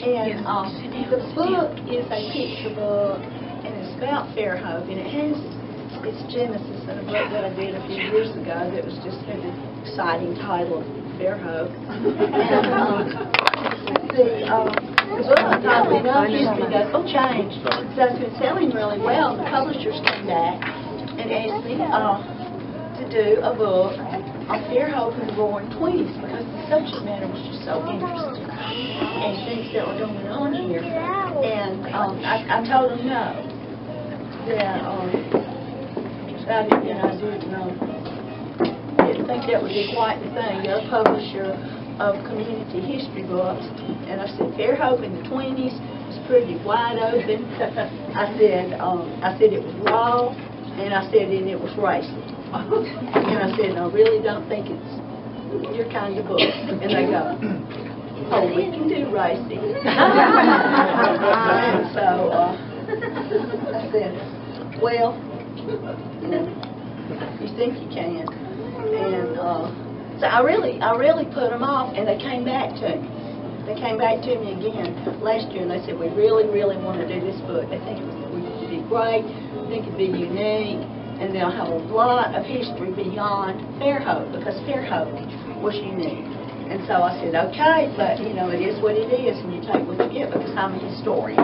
And the book is a picture book, and it's about Fairhope, and it has its genesis in a book that I did a few years ago that was just an exciting title of Fairhope. And the book, oddly enough, history does change. So it's been selling really well. The publishers came back and asked me to do a book on Fairhope and the Roaring Twenties because the subject matter was just so interesting and things that were going on here. And I told them no. That I didn't think that would be quite the thing. They're a publisher of community history books, and I said Fairhope in the 20s was pretty wide open. I said it was raw, and I said and it was racist. And I said I really don't think it's your kind of book. And they go, oh, we can do racy. And so I said, well, you think you can. And so I really put them off, and they came back to me. They came back to me again last year, and they said, we really want to do this book. They think it would be great, they think it would be unique, and they'll have a lot of history beyond Fairhope, because Fairhope was unique. And so I said, okay, but, you know, it is what it is, and you take what you get, because I'm a historian.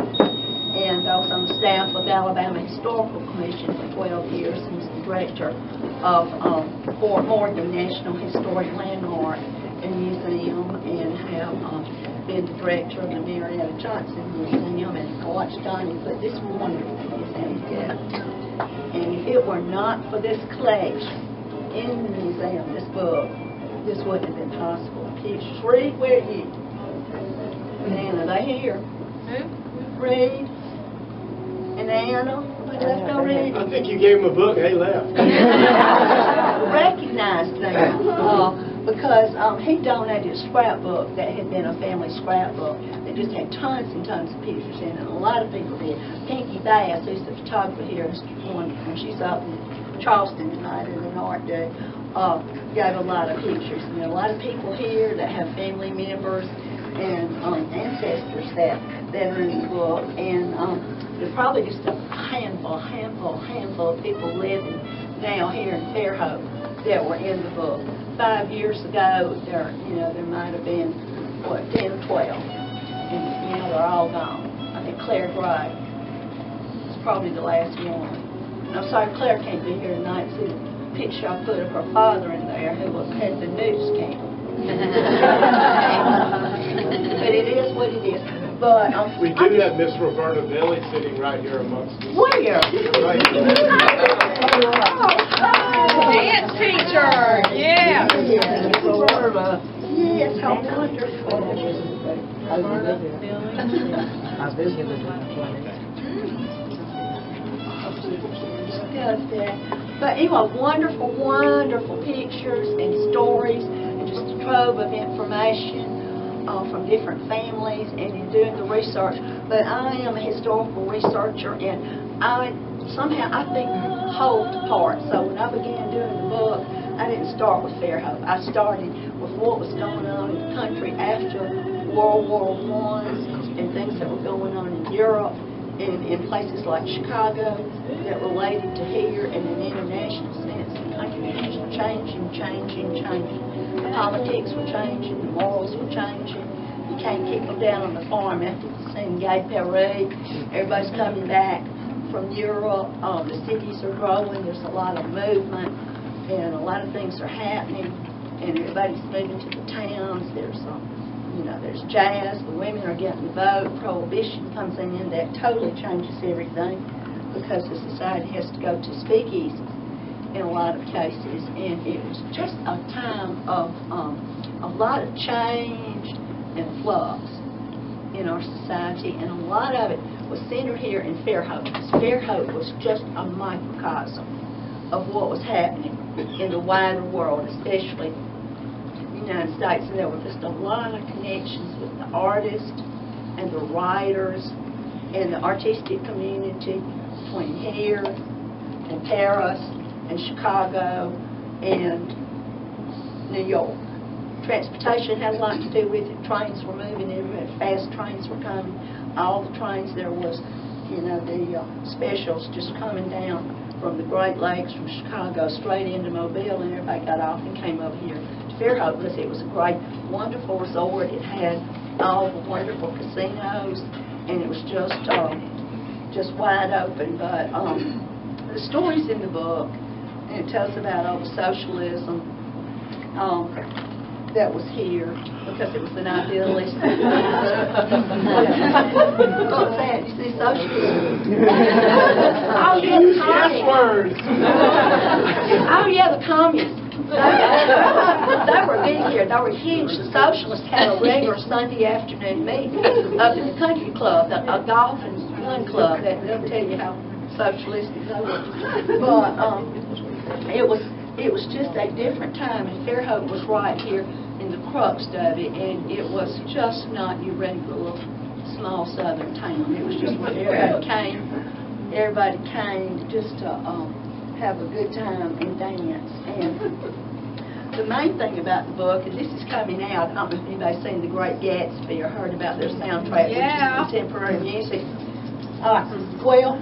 And I was on the staff of Alabama Historical Commission for 12 years, and was the director of Fort Morgan National Historic Landmark and Museum, and have been the director of the Marietta Johnson Museum. And I watched Donnie put this wonderful museum together. And if it were not for this collection in the museum, this book, this wouldn't have been possible. Pictures. Read, where are you? And are they here? Read. And Anna, what left already? I think you gave him a book, they left. Recognized them because he donated a scrapbook that had been a family scrapbook that just had tons and tons of pictures in it. And a lot of people did. Pinky Bass, who's the photographer here, is wonderful. She's up in Charleston tonight at an art day. Gave a lot of pictures. And there are a lot of people here that have family members and ancestors that are in the book. And there's probably just a handful of people living now here in Fairhope that were in the book. 5 years ago, there might have been, 10 or 12. And, they're all gone. I think Claire Gray is probably the last one. And I'm sorry Claire can't be here tonight. See the picture I put of her father in there who had the news camp. But it is what it is. But we do have Miss Roberta Bailey sitting right here amongst us. Where? Right here. Dance teacher, yeah. Yes, how wonderful. I visited with But anyway, wonderful pictures and stories, and just a trove of information from different families, and in doing the research. But I am a historical researcher, and I think whole apart. So when I began doing the book, I didn't start with Fairhope. I started with what was going on in the country after World War I and things that were going on in Europe and in places like Chicago that related to here in an international sense. The country was just changing. The politics were changing, the morals were changing. You can't keep them down on the farm after the same gay parade. Everybody's coming back from Europe. The cities are growing. There's a lot of movement, and a lot of things are happening. And everybody's moving to the towns. There's jazz. The women are getting the vote. Prohibition comes in. That totally changes everything because the society has to go to speakeasies in a lot of cases. And it was just a time of a lot of change and flux in our society, and a lot of it was centered here in Fairhope. Fairhope was just a microcosm of what was happening in the wider world, especially the United States. And there were just a lot of connections with the artists and the writers and the artistic community between here and Paris and Chicago and New York. Transportation had a lot to do with it. Trains were moving everywhere. Fast trains were coming. All the trains, there was, you know, the specials just coming down from the Great Lakes, from Chicago, straight into Mobile, and everybody got off and came over here to Fairhope because it was a great, wonderful resort. It had all the wonderful casinos, and it was just wide open. But the stories in the book, and it tells about all the socialism that was here, because it was an idealistic. What's that? You see socialism? Oh, yeah, the communists. Oh, yeah, the communists. They were big here. They were huge. The socialists had a regular Sunday afternoon meeting up in the country club, a golf and gun club. They'll tell you how socialistic they were. But it was just a different time, and Fairhope was right here in the crux of it, and it was just not your regular small southern town. It was just where everybody came just to have a good time and dance. And the main thing about the book, and this is coming out, I don't know if anybody's seen The Great Gatsby or heard about their soundtrack, which is contemporary music. Well,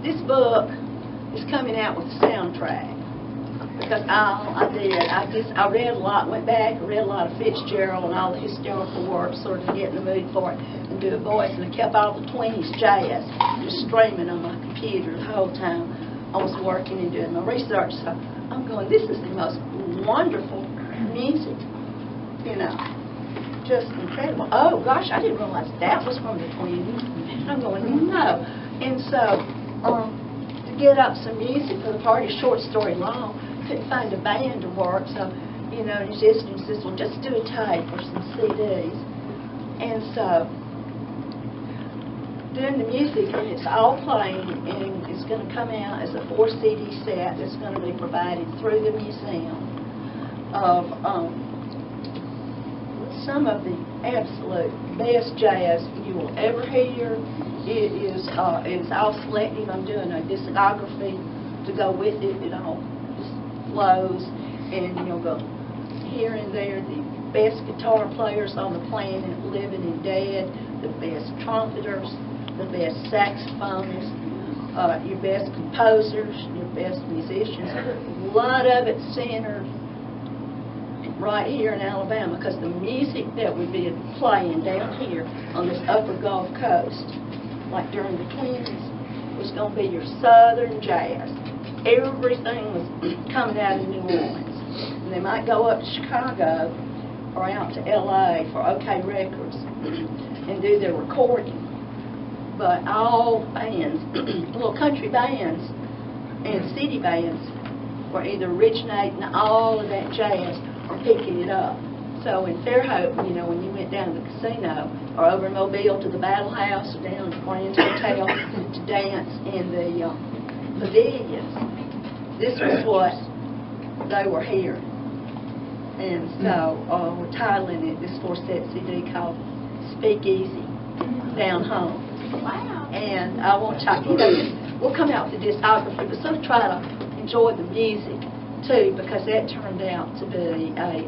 this book is coming out with a soundtrack. Because I read a lot, went back, and read a lot of Fitzgerald and all the historical work, sort of get in the mood for it and do a voice. And I kept all the Twenties jazz just streaming on my computer the whole time I was working and doing my research. So I'm going, this is the most wonderful music, you know, just incredible. Oh gosh, I didn't realize that was from the Twenties. I'm going, no. And so to get up some music for the party, short story long. Couldn't find a band to work, so, you know, musician says, well, just do a tape or some CDs. And so, doing the music, and it's all playing, and it's going to come out as a 4-CD set that's going to be provided through the museum of some of the absolute best jazz you will ever hear. It's all selective. I'm doing a discography to go with it. It all flows, and you'll go here and there, the best guitar players on the planet, living and dead, the best trumpeters, the best saxophonists, your best composers, your best musicians. A lot of it centered right here in Alabama, because the music that would be playing down here on this upper Gulf Coast, like during the Twenties, was going to be your southern jazz. Everything was coming out of New Orleans. And they might go up to Chicago or out to L.A. for OK Records and do their recording. But all bands, little country bands and city bands, were either originating all of that jazz or picking it up. So in Fairhope, you know, when you went down to the casino or over in Mobile to the Battle House or down to the Grand Hotel to dance in the pavilions, this was what they were hearing. And so we're titling it, this 4-set CD called Speakeasy Down Home. Wow. And I want to, you know, we'll come out with the discography, but sort of try to enjoy the music too, because that turned out to be a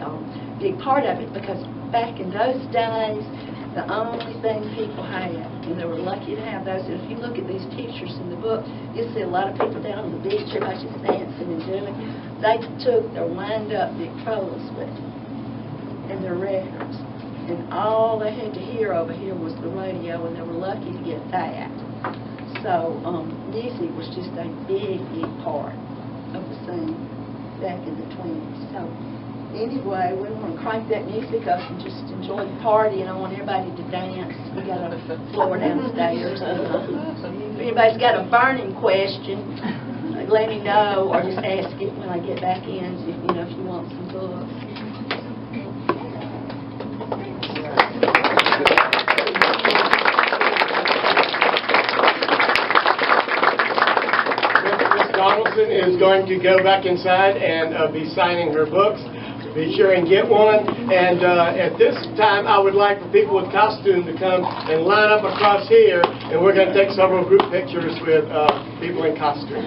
big part of it, because back in those days, the only thing people had, and they were lucky to have those. And if you look at these pictures in the book, you'll see a lot of people down on the beach, everybody just dancing and doing. They took their wind-up Victrolas with them and their records, and all they had to hear over here was the radio, and they were lucky to get that. So music was just a big, big part of the scene back in the 20s. So anyway, we want to crank that music up and just enjoy the party, and I want everybody to dance. We got a floor downstairs. If anybody's got a burning question, let me know, or just ask it when I get back in, if you want some books. Donalson is going to go back inside and be signing her books. Be sure and get one. And at this time, I would like for people with costume to come and line up across here, and we're going to take several group pictures with people in costume.